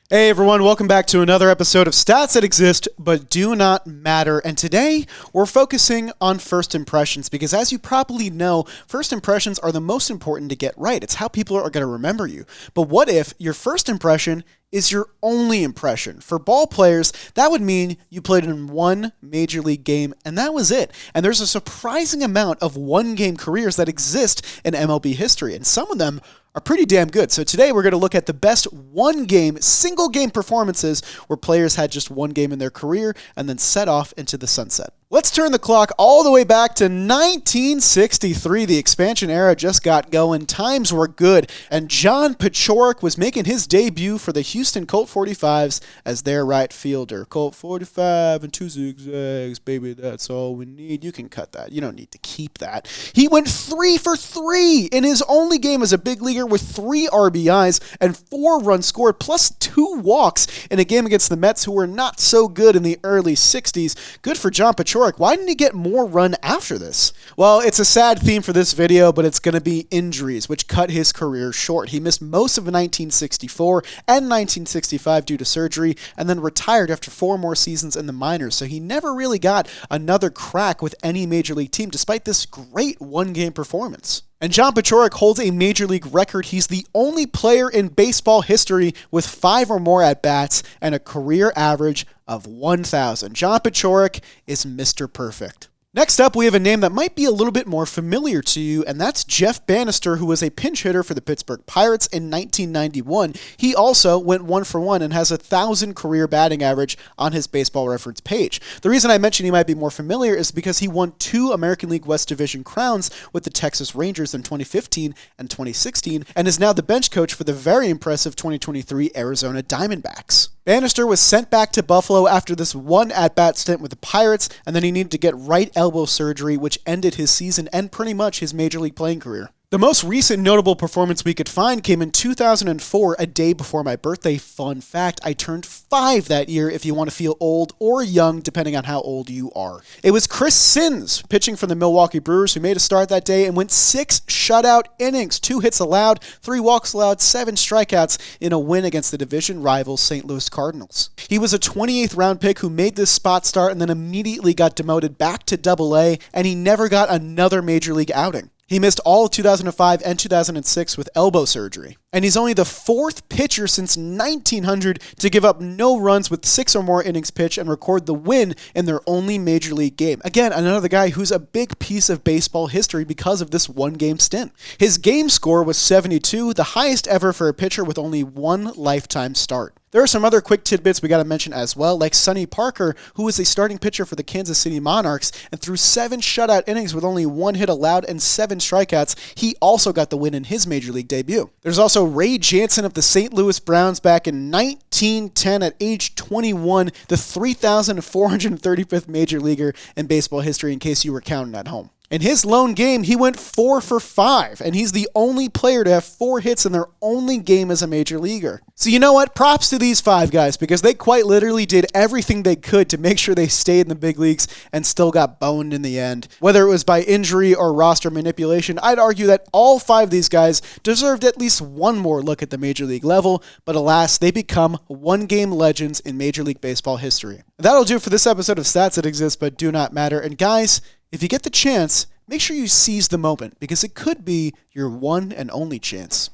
Hey everyone, welcome back to another episode of Stats That Exist But Do Not Matter. And today we're focusing on first impressions because, as you probably know, first impressions are the most important to get right. It's how people are going to remember you. But what if your first impression is your only impression? For ball players, that would mean you played in one major league game and that was it. And there's a surprising amount of one-game careers that exist in MLB history, and some of them are pretty damn good. So today we're going to look at the best one-game, single-game performances where players had just one game in their career and then set off into the sunset. Let's turn the clock all the way back to 1963. The expansion era just got going. Times were good, and John Pachorek was making his debut for the Houston Colt 45s as their right fielder. Colt 45 and 2 zigzags, baby, that's all we need. You can cut that. You don't need to keep that. He went 3 for 3 in his only game as a big leaguer with 3 RBIs and 4 runs scored, plus 2 walks in a game against the Mets, who were not so good in the early 60s. Good for John Pachorek. Why didn't he get more run after this? Well, it's a sad theme for this video, but it's going to be injuries, which cut his career short. He missed most of 1964 and 1965 due to surgery, and then retired after 4 more seasons in the minors, so he never really got another crack with any major league team, despite this great one-game performance. And John Pachorek holds a major league record. He's the only player in baseball history with 5 or more at-bats and a career average of 1,000. John Pachorek is Mr. Perfect. Next up, we have a name that might be a little bit more familiar to you, and that's Jeff Banister, who was a pinch hitter for the Pittsburgh Pirates in 1991. He also went 1 for 1 and has a 1,000 career batting average on his baseball reference page. The reason I mentioned he might be more familiar is because he won 2 American League West Division crowns with the Texas Rangers in 2015 and 2016, and is now the bench coach for the very impressive 2023 Arizona Diamondbacks. Banister was sent back to Buffalo after this one at-bat stint with the Pirates, and then he needed to get right elbow surgery, which ended his season and pretty much his major league playing career. The most recent notable performance we could find came in 2004, a day before my birthday. Fun fact, I turned 5 that year, if you want to feel old or young, depending on how old you are. It was Chris Sims, pitching for the Milwaukee Brewers, who made a start that day and went 6 shutout innings, 2 hits allowed, 3 walks allowed, 7 strikeouts in a win against the division rivals St. Louis Cardinals. He was a 28th round pick who made this spot start and then immediately got demoted back to Double-A, and he never got another major league outing. He missed all of 2005 and 2006 with elbow surgery. And he's only the 4th pitcher since 1900 to give up no runs with 6 or more innings pitched and record the win in their only major league game. Again, another guy who's a big piece of baseball history because of this one-game stint. His game score was 72, the highest ever for a pitcher with only 1 lifetime start. There are some other quick tidbits we got to mention as well, like Sonny Parker, who was a starting pitcher for the Kansas City Monarchs and threw 7 shutout innings with only 1 hit allowed and 7 strikeouts. He also got the win in his major league debut. There's also Ray Jansen of the St. Louis Browns back in 1910 at age 21, the 3,435th major leaguer in baseball history, in case you were counting at home. In his lone game, he went 4 for 5, and he's the only player to have 4 hits in their only game as a major leaguer. So you know what? Props to these 5 guys, because they quite literally did everything they could to make sure they stayed in the big leagues and still got boned in the end. Whether it was by injury or roster manipulation, I'd argue that all 5 of these guys deserved at least one more look at the major league level, but alas, they become one-game legends in Major League Baseball history. That'll do for this episode of Stats That Exist But Do Not Matter, and guys, if you get the chance, make sure you seize the moment, because it could be your one and only chance.